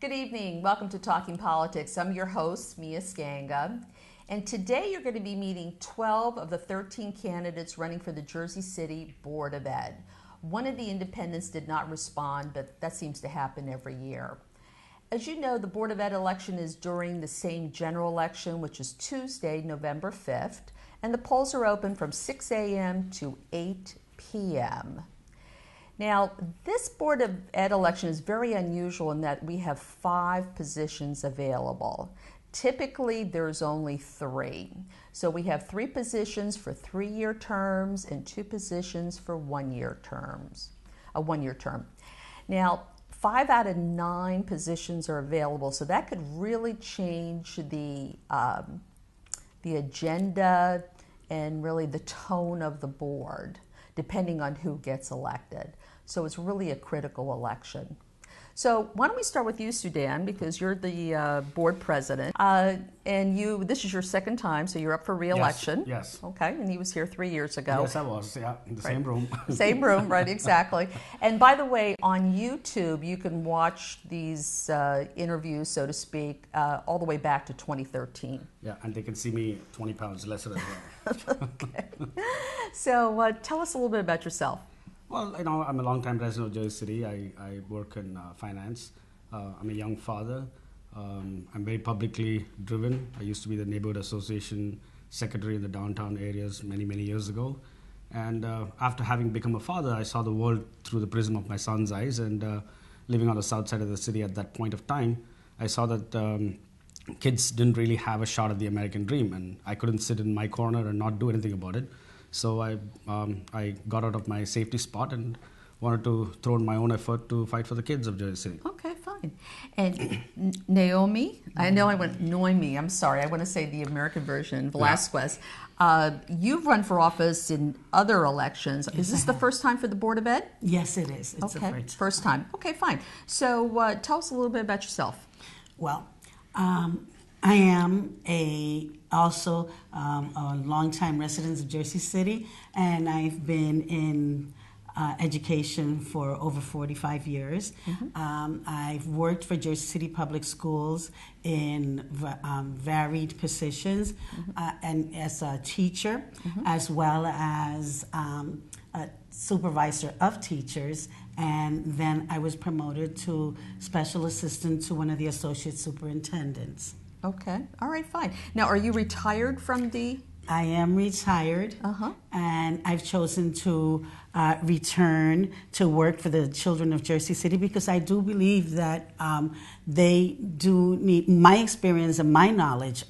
Good evening. Welcome to Talking Politics. I'm your host, Mia Scanga. And today you're going to be meeting 12 of the 13 candidates running for the Jersey City Board of Ed. One of the independents did not respond, but that seems to happen every year. As you know, the Board of Ed election is during the same general election, which is Tuesday, November 5th, and the polls are open from 6 a.m. to 8 p.m. Now, this Board of Ed election is very unusual in that we have 5 positions available. Typically, there's only 3. So we have 3 positions for 3-year terms and 2 positions for 1-year terms, a 1-year term. Now, 5 out of 9 positions are available, so that could really change the agenda and really the tone of the board, depending on who gets elected. So it's really a critical election. So why don't we start with you, Sudhan, because you're the board president, and this is your second time, so you're up for re-election. Yes. Okay, and he was here 3 years ago. Yes, I was, yeah, in the same room. Same room, right, exactly. And by the way, on YouTube, you can watch these interviews, so to speak, all the way back to 2013. Yeah, and they can see me 20 pounds lesser as well. Okay. So tell us a little bit about yourself. Well, I'm a long-time resident of Jersey City. I work in finance. I'm a young father. I'm very publicly driven. I used to be the neighborhood association secretary in the downtown areas many, many years ago. And after having become a father, I saw the world through the prism of my son's eyes. And living on the south side of the city at that point of time, I saw that kids didn't really have a shot at the American dream. And I couldn't sit in my corner and not do anything about it. So I got out of my safety spot and wanted to throw in my own effort to fight for the kids of Jersey City. Okay, fine. And Naomi, I know I went Noemi, I'm sorry, I want to say the American version, Velazquez. Yeah. You've run for office in other elections. Yes, is this the first time for the Board of Ed? Yes, it is. It's okay, first time. Okay, fine. So tell us a little bit about yourself. Well, I am also a longtime resident of Jersey City, and I've been in education for over 45 years. Mm-hmm. I've worked for Jersey City Public Schools in varied positions, mm-hmm. And as a teacher, mm-hmm. as well as a supervisor of teachers, and then I was promoted to special assistant to one of the associate superintendents. Okay. All right, fine. Now, are you retired from the... I am retired, and I've chosen to return to work for the children of Jersey City because I do believe that they do need my experience and my knowledge,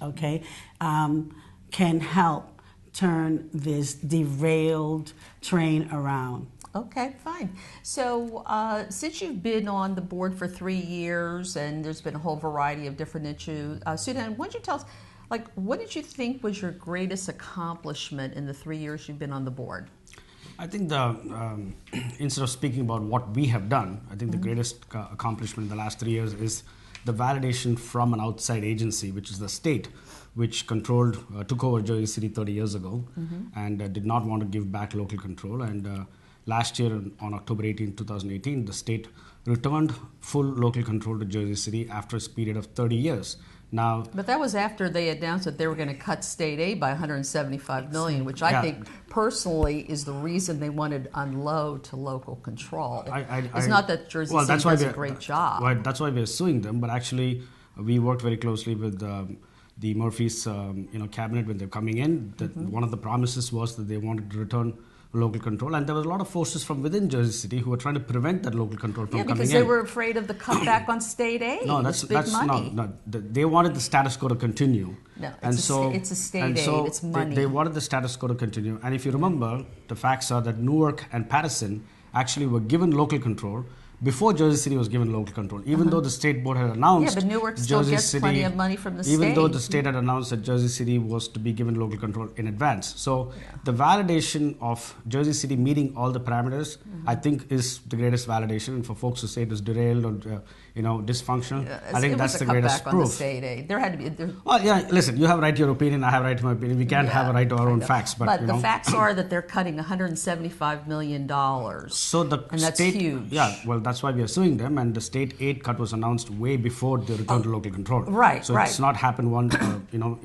can help turn this derailed train around. Okay, fine. So since you've been on the board for 3 years and there's been a whole variety of different issues, Sudhan, why don't you tell us, what did you think was your greatest accomplishment in the 3 years you've been on the board? I think instead of speaking about what we have done, I think the greatest accomplishment in the last 3 years is the validation from an outside agency, which is the state, which took over Jersey City 30 years ago, and did not want to give back local control. And last year, on October 18, 2018, the state returned full local control to Jersey City after a period of 30 years. Now, but that was after they announced that they were going to cut state aid by $175 million, which I think personally is the reason they wanted to unload to local control. It's not that Jersey City does a great job. Well, that's why we're suing them, but actually we worked very closely with the Murphy's cabinet when they're coming in. One of the promises was that they wanted to return local control, and there was a lot of forces from within Jersey City who were trying to prevent that local control from coming in. Yeah, because they were afraid of the cutback on state aid. No, that's money. No. They wanted the status quo to continue. No, it's a state aid. It's money. They wanted the status quo to continue, and if you remember, the facts are that Newark and Patterson actually were given local control before Jersey City was given local control, even though the state board had announced... Yeah, but Newark still gets plenty of money from the state. Even though the state had announced that Jersey City was to be given local control in advance. So the validation of Jersey City meeting all the parameters, I think, is the greatest validation. And for folks who say it is derailed or dysfunctional, I think that's the greatest proof. On the state aid. There had to be... Well, yeah, listen, you have a right to your opinion, I have a right to my opinion. We can't have a right to our own facts. But the facts are that they're cutting $175 million. So the and that's state, huge. Yeah, well, that's why we are suing them. And the state aid cut was announced way before the return to local control. Right, so it's not happened one.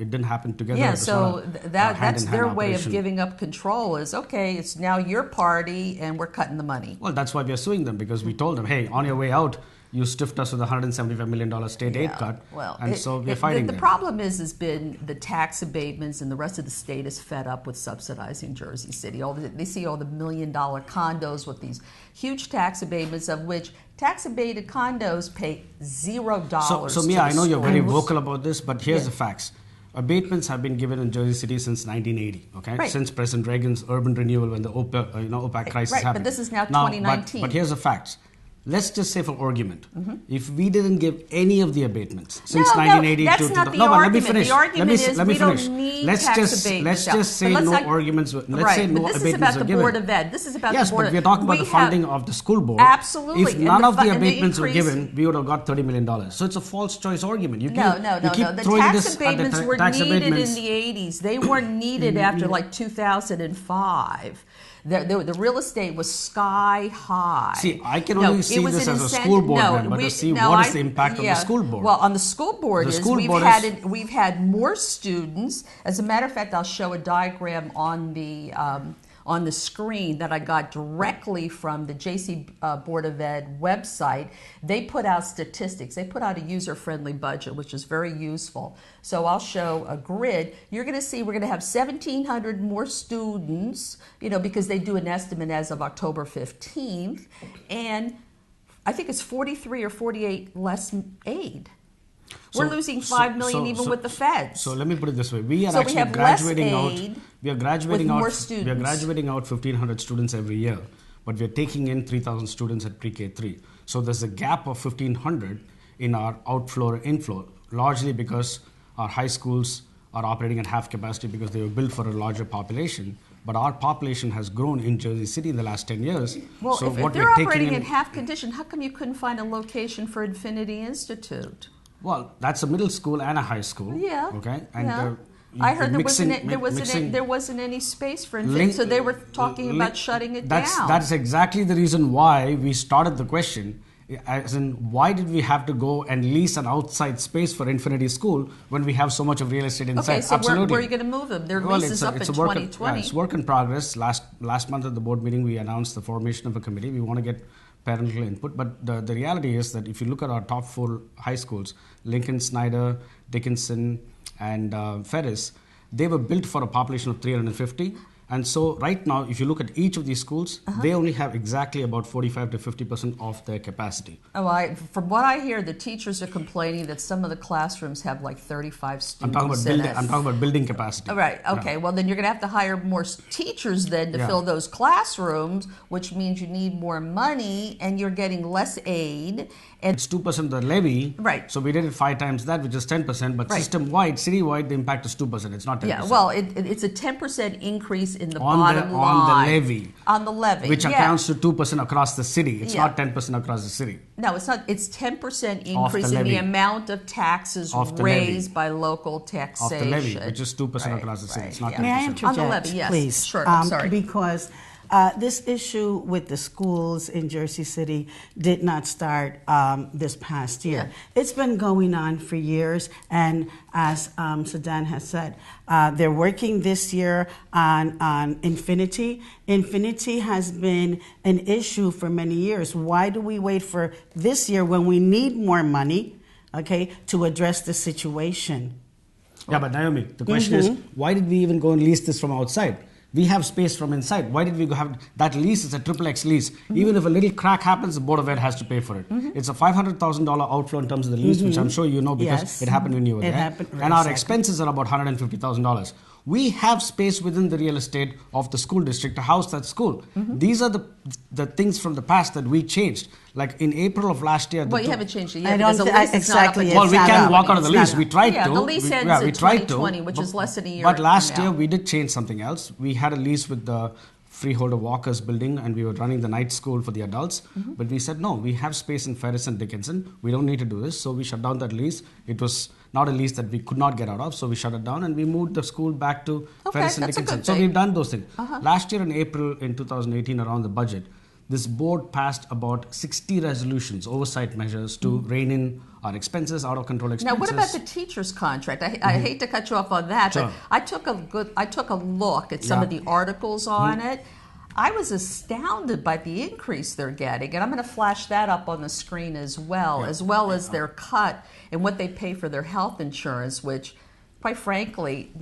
It didn't happen together. Yeah, It's so not a that's hand-in-hand their way of operation. giving up control. Is okay. It's now your party, and we're cutting the money. Well, that's why we are suing them, because we told them, hey, on your way out, you stiffed us with a $175 million state aid cut. Well, so we're fighting the them. problem has been the tax abatements, and the rest of the state is fed up with subsidizing Jersey City. They see all the $1 million condos with these huge tax abatements, of which tax abated condos pay $0. So Mia, I know you're very vocal about this, but here's the facts. Abatements have been given in Jersey City since 1980, okay? Right. Since President Reagan's urban renewal when the OPEC crisis right, happened. but this is now 2019. But here's the facts. Let's just say for argument, if we didn't give any of the abatements since 1980 that's to not the but argument. let me finish. The argument is let me we finish. don't need let's tax just abatements. let's just say But no let's not- arguments. Let's right, say no but this abatements is about are the given. Board of Ed. This is about yes, the Board but of we're talking about we the funding of the school board. Absolutely. If And none the of the fu- and the abatements were increase- given, we would have got $30 million. So it's a false choice argument. You keep, No. you keep The throwing tax this at abatements the were tax needed abatements. in the 80s. They weren't needed after like 2005. The real estate was sky high. See, I can only see it was this an as a incentive- school board no, member we- to see no, what is the impact of the school board. Well, on the school board, The school board we've had more students. As a matter of fact, I'll show a diagram on the screen that I got directly from the JC Board of Ed website. They put out statistics. They put out a user-friendly budget, which is very useful. So I'll show a grid. You're going to see we're going to have 1,700 more students, because they do an estimate as of October 15th. And I think it's 43 or 48 less aid. We're losing $5 million even with the feds. So let me put it this way: we are So we actually have less graduating out. aid We are graduating with out. more We are students. graduating out 1,500 students every year, but we are taking in 3,000 students at pre-K 3. So there's a gap of 1,500 in our outflow or inflow, largely because our high schools are operating at half capacity because they were built for a larger population. But our population has grown in Jersey City in the last 10 years. Well, so if what they're we're taking operating in, at half condition, how come you couldn't find a location for Infinity Institute? well, that's a middle school and a high school. Yeah. Okay. And yeah. I heard there wasn't any space for Infinity, so they were talking about shutting it down. That's exactly the reason why we started the question. As in, why did we have to go and lease an outside space for Infinity School when we have so much of real estate inside? Okay, so Absolutely. where are you going to move them? Their lease is up in 2020. It's work in progress. Last month at the board meeting, we announced the formation of a committee. We want to get parental input. But the reality is that if you look at our top 4 high schools, Lincoln, Snyder, Dickinson, and Ferris, they were built for a population of 350. And so right now, if you look at each of these schools, they only have exactly about 45 to 50% of their capacity. Oh, from what I hear, the teachers are complaining that some of the classrooms have like 35 students I'm talking about building capacity. Right. Okay. Yeah. Well, then you're going to have to hire more teachers then to fill those classrooms, which means you need more money, and you're getting less aid. And It's 2% of the levy. Right. So we did it 5 times that, which is 10%. But Right. system-wide, city-wide, the impact is 2%. It's not 10%. yeah, well, it's a 10% increase in the On bottom the line. levy. On the levy. Which yeah. accounts to 2% across the city. It's Yeah. not 10% across the city. No, it's not. It's 10% increase in levy. the amount of taxes Of the raised levy. by local Of taxation. the levy, which is 2% Right, across the city. right, It's not yeah. 10%. May I On interject, the levy, yes. please? Sure, I'm sorry. Because this issue with the schools in Jersey City did not start this past year. Yeah. It's been going on for years, and as Sudhan has said, they're working this year on Infinity. Infinity has been an issue for many years. Why do we wait for this year when we need more money, okay, to address the situation? Yeah, but Naomi, the question is, why did we even go and lease this from outside? We have space from inside. Why did we go have that lease? Is a XXX lease. Even if a little crack happens, the Board of Ed has to pay for it. It's a $500,000 outflow in terms of the lease, which I'm sure you know because Yes. it happened when you were It there. happened, and our exactly. expenses are about $150,000. We have space within the real estate of the school district to house that school. These are the things from the past that we changed. Like in April of last year. Well, you haven't changed it yet I because don't the thi- lease is exactly, not it's up Well, we not can up. walk out of the It's lease. not We up. tried Yeah, to. the lease ends we in tried 2020, to, which is less than a year But last from year now. we did change something else. We had a lease with the Freeholder Walker's building, and we were running the night school for the adults. But we said, no, we have space in Ferris and Dickinson. We don't need to do this. So we shut down that lease. It was not a lease that we could not get out of. So we shut it down, and we moved the school back to Okay, Ferris and that's a Dickinson. good So thing. we've done those things. Last year in April in 2018, around the budget, this board passed about 60 resolutions, oversight measures to rein in our expenses, out of control expenses. Now, what about the teacher's contract? I hate to cut you off on that, Sure. but I took a look at some of the articles on it. I was astounded by the increase they're getting, and I'm going to flash that up on the screen as well as their cut and what they pay for their health insurance, which, quite frankly,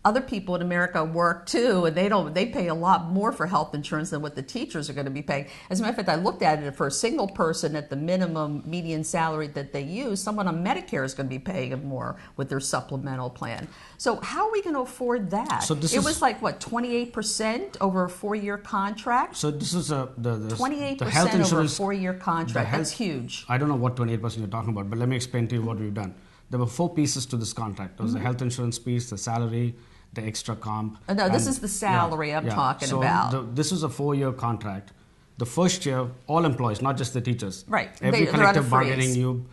other people in America work too, and they pay a lot more for health insurance than what the teachers are going to be paying. As a matter of fact, I looked at it for a single person at the minimum median salary that they use. Someone on Medicare is going to be paying more with their supplemental plan. So how are we going to afford that? So it was like, what, 28% over a 4-year contract? So this is the 28% health insurance over a 4-year contract. That's huge. I don't know what 28% you're talking about, but let me explain to you what we've done. There were 4 pieces to this contract. There was the health insurance piece, the salary, the extra comp. No, this is the salary I'm talking about. This is a 4-year contract. The first year, all employees, not just the teachers. Right. Every They're on a collective freeze. bargaining you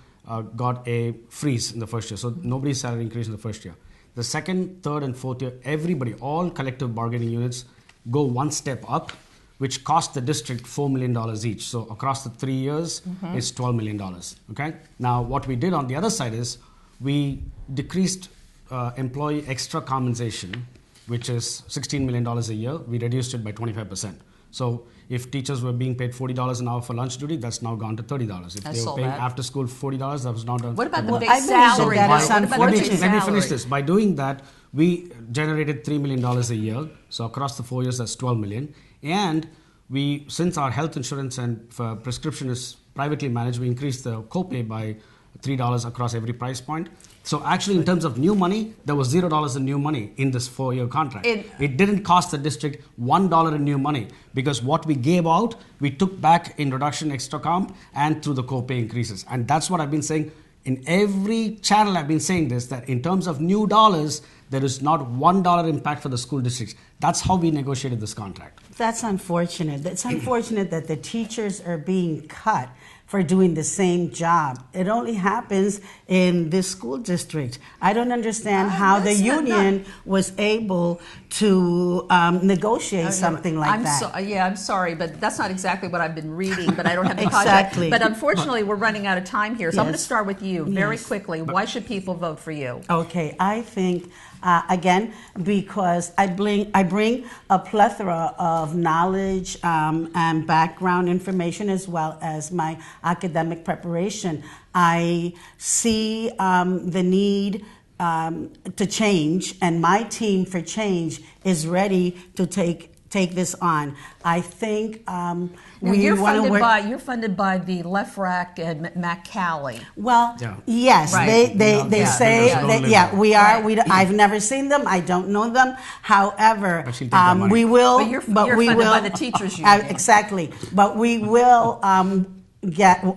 got a freeze in the first year. So nobody's salary increase in the first year. The second, third, and fourth year, everybody, all collective bargaining units go one step up, which cost the district $4 million each. So across the 3 years, it's $12 million. Okay. Now, what we did on the other side is we decreased employee extra compensation, which is $16 million a year. We reduced it by 25%. So if teachers were being paid $40 an hour for lunch duty, that's now gone to $30. If they were paying after school $40, that was now down. What about the big I believe salary? that is What about the big unfortunate. Let me salary? finish this. By doing that, we generated $3 million a year. So across the 4 years, that's $12 million. And we, since our health insurance and prescription is privately managed, we increased the copay by $3 across every price point. So actually, in terms of new money, there was $0 in new money in this 4-year contract. It didn't cost the district $1 in new money because what we gave out, we took back in reduction extra comp and through the copay increases. And that's what I've been saying. In every channel, I've been saying this, that in terms of new dollars, there is not $1 impact for the school districts. That's how we negotiated this contract. That's unfortunate. It's unfortunate that the teachers are being cut for doing the same job. It only happens in this school district. I don't understand how the union was able to negotiate something like that. I'm sorry, but that's not exactly what I've been reading, but I don't have the Exactly. contract. But unfortunately, we're running out of time here. So I'm going to Yes. start with you very Yes. quickly. Why should people vote for you? Okay, I think, again, because I bring a plethora of knowledge and background information as well as my academic preparation. I see the need to change, and my team for change is ready to take this on. I think You're funded by the Lefrak and Macaulay. Well, Yeah. yes, Right. they say Yeah. that, yeah, we are. Right. I've never seen them. I don't know them. However, But she'll take that money. we will. But you're we funded will by the teachers union. exactly. But we will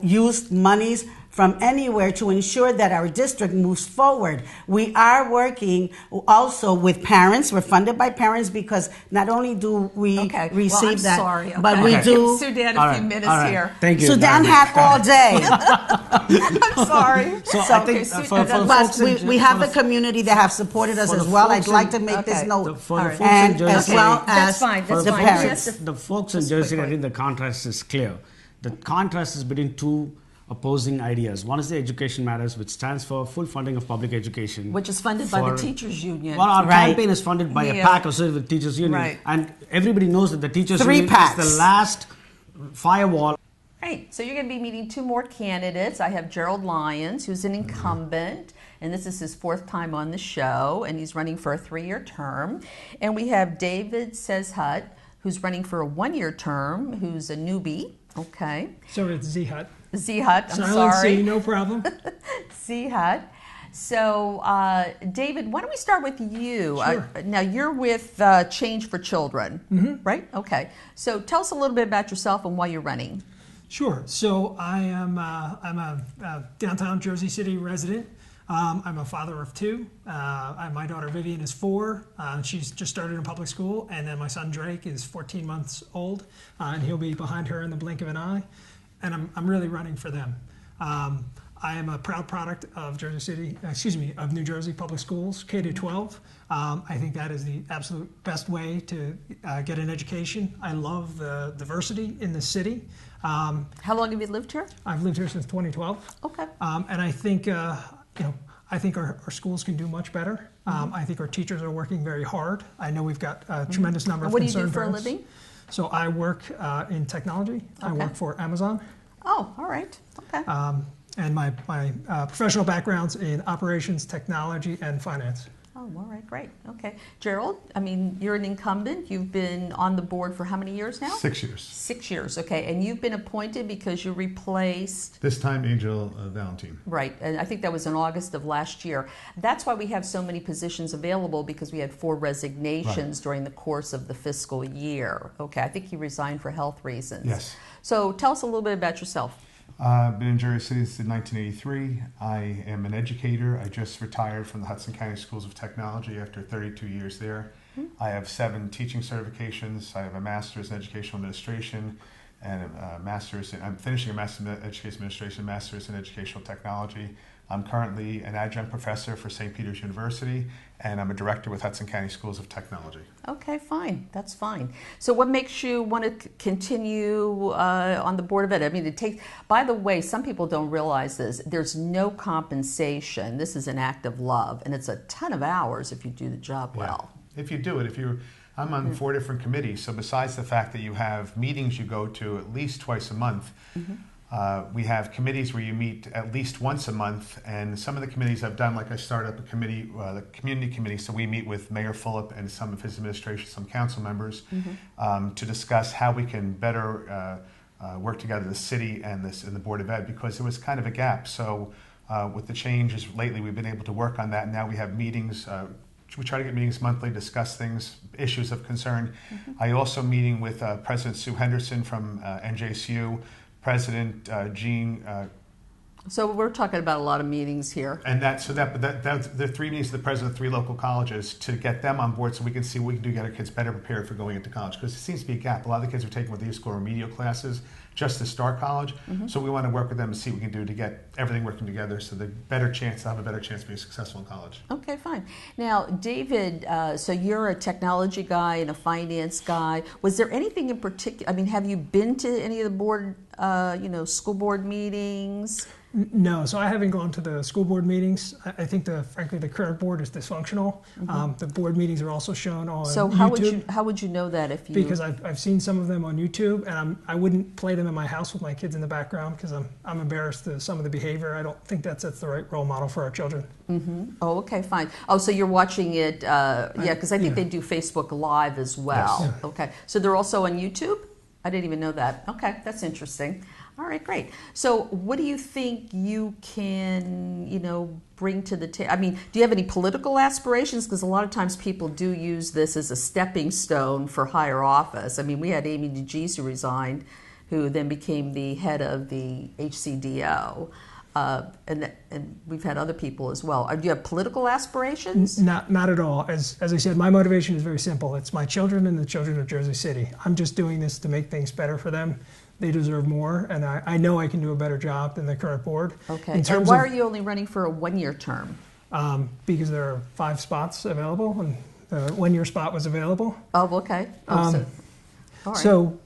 use monies from anywhere to ensure that our district moves forward. We are working also with parents. We're funded by parents because not only do we receive that, sorry. but we do. Sudhan, All a right, few minutes all right. here. Thank you. Sudhan had all day. I'm sorry. So I think for the But folks in we have the community that have supported us for the as well. folks I'd like in- to make this Okay. note. For the All right. folks in And Jersey as City, well That's as fine. That's the fine. parents. Yes. the folks in Just Jersey, I quickly. think the contrast is clear. The contrast is between two opposing ideas. One is the Education Matters, which stands for full funding of public education. Which is funded by the teachers union. Well, our Right. campaign is funded by a Yeah. PAC of the teachers union. Right. And everybody knows that the teachers Three union PACs. is the last firewall. Right, so you're going to be meeting 2 more candidates. I have Gerald Lyons, who's an incumbent, and this is his 4th time on the show, and he's running for a 3-year term. And we have David Czehut, who's running for a 1-year term, who's a newbie. Okay. So it's Czehut. Czehut, I'm Silent sorry. C, no problem. Czehut. So, David, why don't we start with you? Sure. Now, you're with Change for Children, right? Okay. So, tell us a little bit about yourself and why you're running. Sure. So I'm a downtown Jersey City resident. I'm a father of 2. My daughter Vivian is 4. She's just started in public school, and then my son Drake is 14 months old, and he'll be behind her in the blink of an eye. And I'm really running for them. I am a proud product of of New Jersey Public Schools, K to 12. I think that is the absolute best way to get an education. I love the diversity in the city. How long have you lived here? I've lived here since 2012. Okay. And I think, I think our schools can do much better. I think our teachers are working very hard. I know we've got a tremendous number of What do you concerned do for parents. a living? So I work in technology. I Okay. work for Amazon. Oh, all right. Okay. And my professional background's in operations, technology, and finance. Oh, all right, great. Okay. Gerald, I mean, you're an incumbent. You've been on the board for how many years now? 6 years. 6 years, okay. And you've been appointed because you replaced, This time, Angel Valentine. right, and I think that was in August of last year. That's why we have so many positions available, because we had 4 resignations during the course of the fiscal year. Okay, I think he resigned for health reasons. Yes. So tell us a little bit about yourself. I've been in Jersey City since 1983. I am an educator. I just retired from the Hudson County Schools of Technology after 32 years there. I have 7 teaching certifications. I have a master's in educational administration and a master's in, I'm finishing a master's in education administration, master's in educational technology. I'm currently an adjunct professor for St. Peter's University, and I'm a director with Hudson County Schools of Technology. Okay, fine. That's fine. So what makes you want to continue on the Board of Ed? I mean, it takes, by the way, some people don't realize this. There's no compensation. This is an act of love, and it's a ton of hours if you do the job well. If you do it, I'm on 4 different committees, so besides the fact that you have meetings you go to at least twice a month, we have committees where you meet at least once a month, and some of the committees I've done, like I started up a committee, the community committee, so we meet with Mayor Fulop and some of his administration, some council members, to discuss how we can better work together, the city and the Board of Ed, because there was kind of a gap. So with the changes lately, we've been able to work on that, and now we have meetings. We try to get meetings monthly, discuss things, issues of concern. I also meeting with President Sue Henderson from NJCU, President Jean. So we're talking about a lot of meetings here. And that's the 3 meetings to the president of 3 local colleges to get them on board so we can see what we can do to get our kids better prepared for going into college. Because it seems to be a gap. A lot of the kids are taking what they used to call remedial classes just to start college. So we want to work with them and see what we can do to get everything working together so they'll have a better chance to be successful in college. Okay, fine. Now, David, so you're a technology guy and a finance guy. Was there anything in particular? I mean, have you been to any of the board, school board meetings? No, so I haven't gone to the school board meetings. I think, frankly, the current board is dysfunctional. The board meetings are also shown on So YouTube. how would you know that if you? Because I've seen some of them on YouTube, and I wouldn't play them in my house with my kids in the background because I'm embarrassed of some of the behavior. I don't think that's the right role model for our children. Oh, okay, fine. Oh, so you're watching it, because I think they do Facebook Live as well. Yes. Yeah. Okay, so they're also on YouTube? I didn't even know that. Okay, that's interesting. All right, great. So what do you think you can, bring to the table? I mean, do you have any political aspirations? Because a lot of times people do use this as a stepping stone for higher office. I mean, we had Amy DeGise who resigned, who then became the head of the HCDO. And we've had other people as well. Do you have political aspirations? Not at all. As I said, my motivation is very simple. It's my children and the children of Jersey City. I'm just doing this to make things better for them. They deserve more, and I know I can do a better job than the current board. Okay. And why are you only running for a 1-year term? Because there are 5 spots available, and the 1-year spot was available. Oh, okay. All right. So,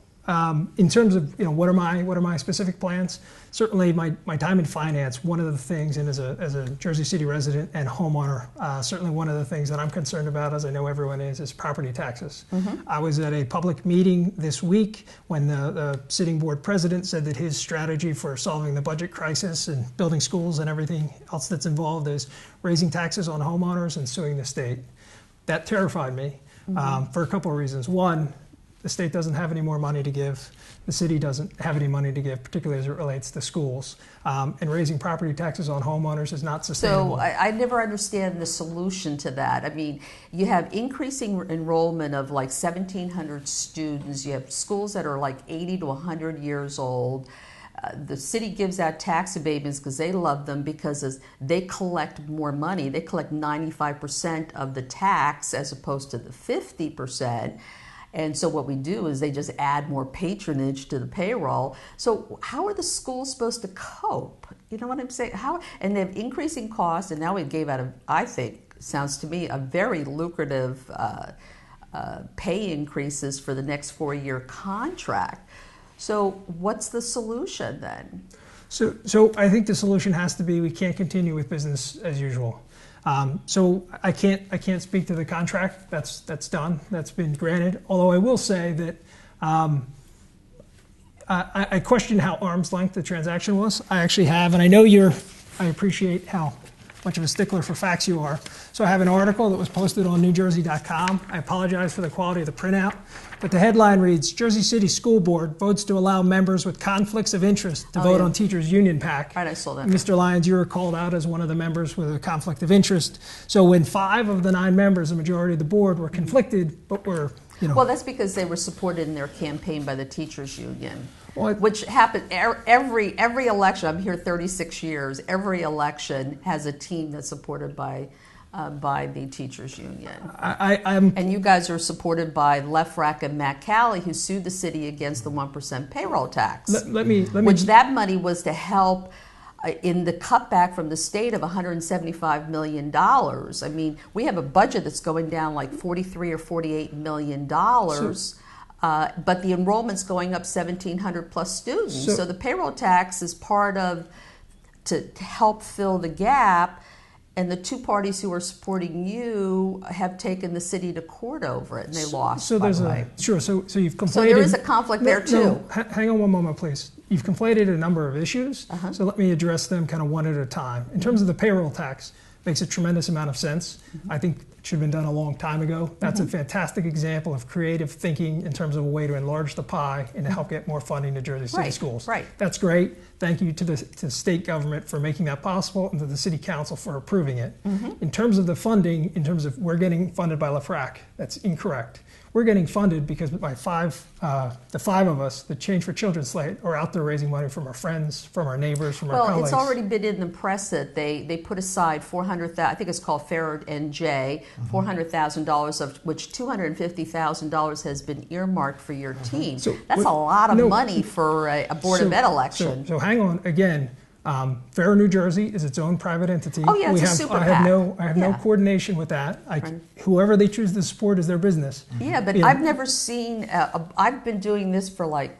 in terms of what are my specific plans? Certainly, my time in finance. One of the things, and as a Jersey City resident and homeowner, certainly one of the things that I'm concerned about, as I know everyone is property taxes. I was at a public meeting this week when the sitting board president said that his strategy for solving the budget crisis and building schools and everything else that's involved is raising taxes on homeowners and suing the state. That terrified me for a couple of reasons. One, the state doesn't have any more money to give. The city doesn't have any money to give, particularly as it relates to schools. And raising property taxes on homeowners is not sustainable. So I never understand the solution to that. I mean, you have increasing enrollment of like 1,700 students. You have schools that are like 80 to 100 years old. The city gives out tax abatements because they love them because they collect more money. They collect 95% of the tax as opposed to the 50%. And so what we do is they just add more patronage to the payroll. So how are the schools supposed to cope? You know what I'm saying? And they have increasing costs, and now we gave out, I think, sounds to me, a very lucrative pay increases for the next 4-year contract. So what's the solution then? So I think the solution has to be we can't continue with business as usual. So I can't speak to the contract. That's done. That's been granted. Although I will say that I question how arm's length the transaction was. I actually have, and I know I appreciate how much of a stickler for facts you are. So I have an article that was posted on NewJersey.com. I apologize for the quality of the printout, but the headline reads, Jersey City School Board votes to allow members with conflicts of interest to vote on teachers' union PAC. Right, I saw that. Mr. Lyons, you were called out as one of the members with a conflict of interest. So when 5 of the 9 members, the majority of the board, were conflicted, but were, Well, that's because they were supported in their campaign by the teachers' union. Well, Which happens every election. I'm here 36 years. Every election has a team that's supported by the teachers union. And you guys are supported by Lefrak and Matt Calley, who sued the city against the 1% payroll tax. Let me. Which that money was to help in the cutback from the state of $175 million. I mean, we have a budget that's going down like $43 or $48 million. But the enrollment's going up 1,700 plus students. So the payroll tax is part of to help fill the gap. And the 2 parties who are supporting you have taken the city to court over it, and they lost. So there's sure. So you've conflated. So there is a conflict there too. No, hang on one moment, please. You've conflated a number of issues. So let me address them kind of one at a time. In terms of the payroll tax, makes a tremendous amount of sense. I think it should have been done a long time ago. That's a fantastic example of creative thinking in terms of a way to enlarge the pie and to help get more funding to Jersey City schools. Right. That's great. Thank you to the state government for making that possible and to the city council for approving it. In terms of the funding, in terms of we're getting funded by Lefrak, that's incorrect. We're getting funded because by the 5 of us, the Change for Children slate, are out there raising money from our friends, from our neighbors, from our colleagues. Well, it's already been in the press that they put aside $400,000. I think it's called Farrard and J, $400,000, of which $250,000 has been earmarked for your team. So that's a lot of money for a Board of Ed election. So hang on again. Fair New Jersey is its own private entity. Oh yeah, it's a super PAC. I have no coordination with that. Whoever they choose to support is their business. Yeah, but I've never seen. I've been doing this for like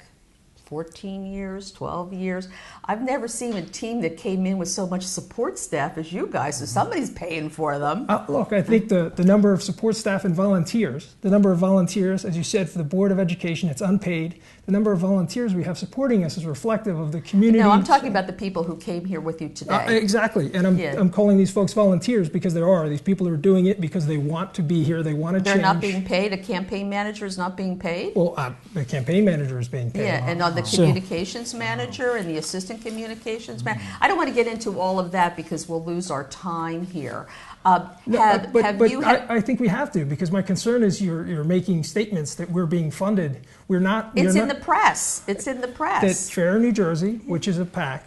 14 years, 12 years. I've never seen a team that came in with so much support staff as you guys. So somebody's paying for them. Look, I think the number of support staff and volunteers, as you said, for the Board of Education, it's unpaid. The number of volunteers we have supporting us is reflective of the community. No, I'm talking about the people who came here with you today. Exactly, and I'm calling these folks volunteers because there are these people who are doing it because they want to be here, they want to change. They're not being paid? A campaign manager is not being paid? Well, the campaign manager is being paid. Yeah, and the communications manager and the assistant communications manager. I don't want to get into all of that because we'll lose our time here. I think we have to, because my concern is you're making statements that we're being funded. We're not. It's in the press. It's in the press. That Fair New Jersey, which is a PAC,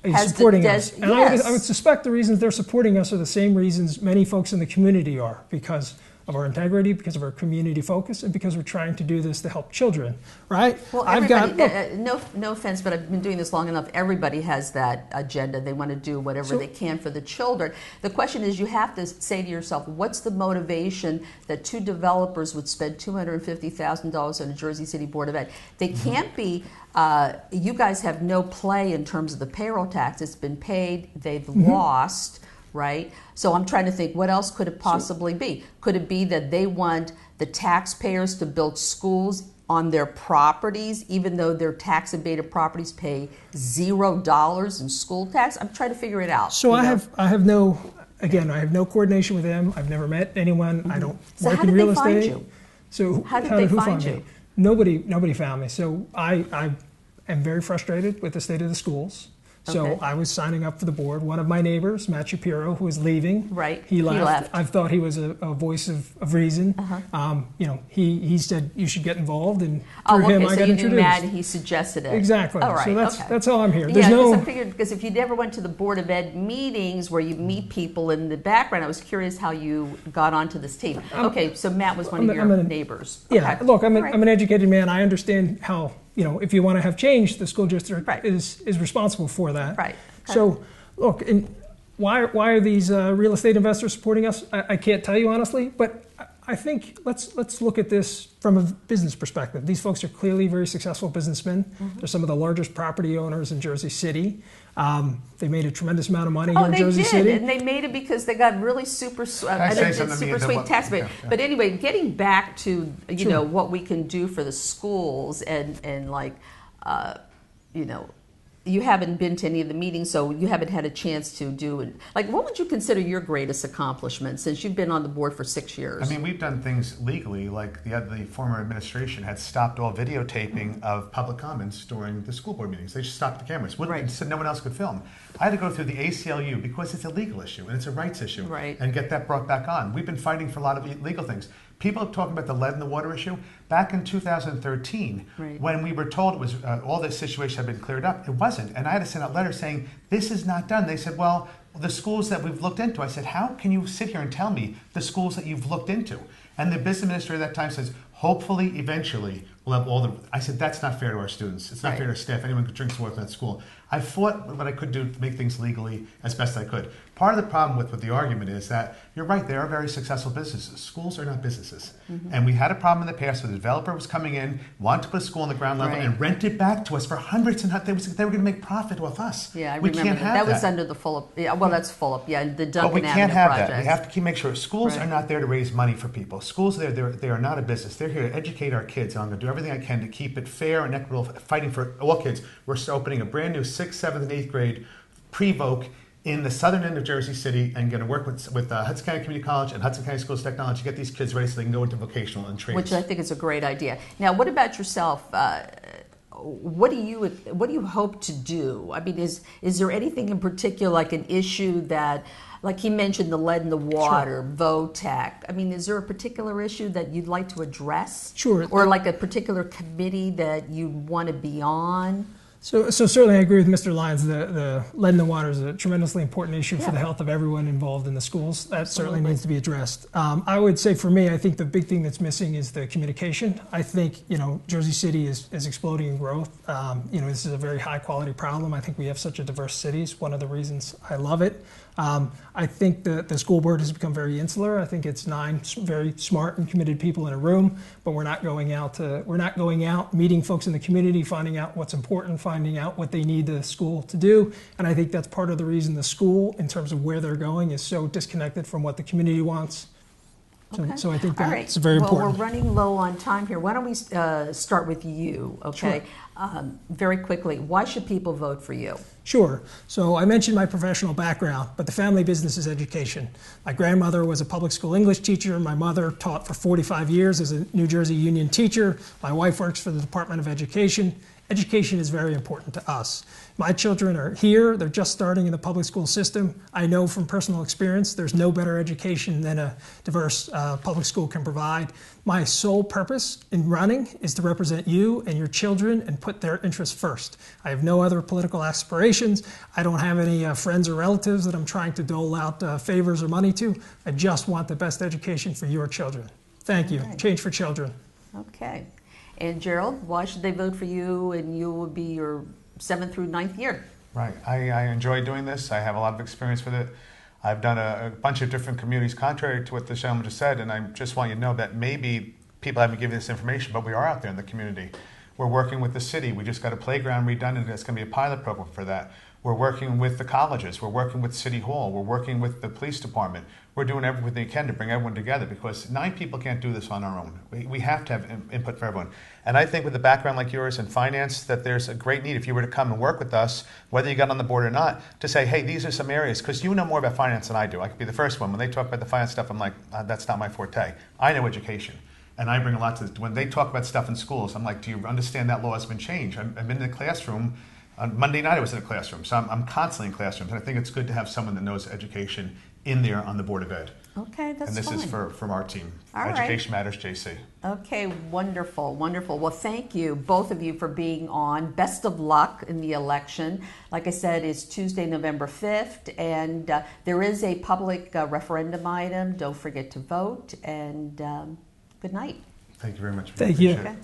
is supporting us. And I would suspect the reasons they're supporting us are the same reasons many folks in the community are, because of our integrity, because of our community focus, and because we're trying to do this to help children, right? Well, no offense, but I've been doing this long enough. Everybody has that agenda. They want to do whatever they can for the children. The question is, you have to say to yourself, what's the motivation that 2 developers would spend $250,000 on a Jersey City Board of Ed? They can't be. You guys have no play in terms of the payroll tax. It's been paid. They've lost. Right? So I'm trying to think, what else could it possibly be? Could it be that they want the taxpayers to build schools on their properties, even though their tax-abated properties pay $0 in school tax? I'm trying to figure it out. So I have no coordination with them. I've never met anyone. I don't work in real estate. Find you? So how did they find you? Nobody found me. So I am very frustrated with the state of the schools. So Okay. I was signing up for the board. One of my neighbors, Matt Shapiro, who is leaving, Right. He He left. left. I thought he was a voice of reason. He said you should get involved, and through him I so got you introduced. knew Matt and he suggested it. Exactly. All right, So okay. that's how I'm here. Yeah, There's because no. I figured, because if you never went to the Board of Ed meetings where you meet people in the background, I was curious how you got onto this team. Okay, so Matt was one of your neighbors. Yeah, Okay. look, All right. I'm an educated man. I understand how, if you want to have change, the school district Right. is responsible for that. Right. Okay. So, look, and why are these real estate investors supporting us? I can't tell you honestly, but I think let's look at this from a business perspective. These folks are clearly very successful businessmen. They're some of the largest property owners in Jersey City. They made a tremendous amount of money here in Jersey City. And they made it because they got really super I say something to you that sweet what- tax rate. yeah. But anyway, getting back to Sure. what we can do for the schools and like you haven't been to any of the meetings, so you haven't had a chance to do it. Like, what would you consider your greatest accomplishment since you've been on the board for 6 years? I mean, we've done things legally, like the former administration had stopped all videotaping of public comments during the school board meetings. They just stopped the cameras, Right. said no one else could film. I had to go through the ACLU because it's a legal issue and it's a rights issue, Right. and get that brought back on. We've been fighting for a lot of legal things. People are talking about the lead in the water issue. Back in 2013, Right. when we were told it was all this situation had been cleared up, it wasn't. And I had to send out letters saying, this is not done. They said, well, the schools that we've looked into. I said, how can you sit here and tell me the schools that you've looked into? And the business administrator at that time says, hopefully, eventually, we'll have all the... I said, that's not fair to our students. It's not Right. fair to our staff. Anyone could drink water in that school. I fought what I could do to make things legally as best I could. Part of the problem with the argument is that you're right, they are very successful businesses. Schools are not businesses. And we had a problem in the past where the developer was coming in, wanted to put a school on the ground level, Right. and rent it back to us for hundreds and hundreds. They were going to make profit off us. Yeah, I we remember can't that. have That was under the Fulop. Yeah, well, that's Fulop. Yeah, the But Duncan we Avenue can't have project. that. We have to make sure schools Right. are not there to raise money for people. Schools, they are not a business. They're here to educate our kids. And I'm going to do everything I can to keep it fair and equitable, fighting for all kids. We're opening a brand new 6th, 7th, and 8th grade pre-voc in the southern end of Jersey City, and going to work with Hudson County Community College and Hudson County Schools of Technology to get these kids ready so they can go into vocational and trades. Which I think is a great idea. Now, what about yourself? What do you hope to do? I mean, is there anything in particular, like an issue that, like he mentioned, the lead in the water, VOTEC? I mean, is there a particular issue that you'd like to address? Sure. Or like a particular committee that you want to be on? So certainly I agree with Mr. Lyons. The lead in the water is a tremendously important issue for Yeah. the health of everyone involved in the schools. That certainly Absolutely. needs to be addressed. I would say for me, I think the big thing that's missing is the communication. I think, Jersey City is exploding in growth. This is a very high quality problem. I think we have such a diverse city. It's one of the reasons I love it. I think the school board has become very insular. I think it's 9 very smart and committed people in a room, but we're not going out meeting folks in the community, finding out what's important, finding out what they need the school to do. And I think that's part of the reason the school, in terms of where they're going, is so disconnected from what the community wants. Okay. So I think All that's right. very Well, important. we're running low on time here. Why don't we start with you, okay? Very quickly, why should people vote for you? Sure. So I mentioned my professional background, but the family business is education. My grandmother was a public school English teacher. My mother taught for 45 years as a New Jersey union teacher. My wife works for the Department of Education. Education is very important to us. My children are here. They're just starting in the public school system. I know from personal experience there's no better education than a diverse public school can provide. My sole purpose in running is to represent you and your children and put their interests first. I have no other political aspirations. I don't have any friends or relatives that I'm trying to dole out favors or money to. I just want the best education for your children. Thank you. Okay. Change for Children. Okay. And Gerald, why should they vote for you and you will be your 7th through 9th year? Right. I enjoy doing this. I have a lot of experience with it. I've done a bunch of different communities, contrary to what the gentleman just said, and I just want you to know that maybe people haven't given this information, but we are out there in the community. We're working with the city. We just got a playground redone, and it's going to be a pilot program for that. We're working with the colleges. We're working with City Hall. We're working with the police department. We're doing everything we can to bring everyone together because 9 people can't do this on our own. We have to have input for everyone. And I think with a background like yours in finance that there's a great need if you were to come and work with us, whether you got on the board or not, to say, hey, these are some areas, because you know more about finance than I do. I could be the first one. When they talk about the finance stuff, I'm like, that's not my forte. I know education. And I bring a lot to this. When they talk about stuff in schools, I'm like, do you understand that law has been changed? I've been in the classroom On Monday night, I was in a classroom, so I'm constantly in classrooms. And I think it's good to have someone that knows education in there on the Board of Ed. Okay, that's And this fine. is from our team, All right. Education Matters JC. Okay, wonderful, wonderful. Well, thank you, both of you, for being on. Best of luck in the election. Like I said, it's Tuesday, November 5th, and there is a public referendum item. Don't forget to vote, and good night. Thank you very much. Thank you. Appreciate it. Okay.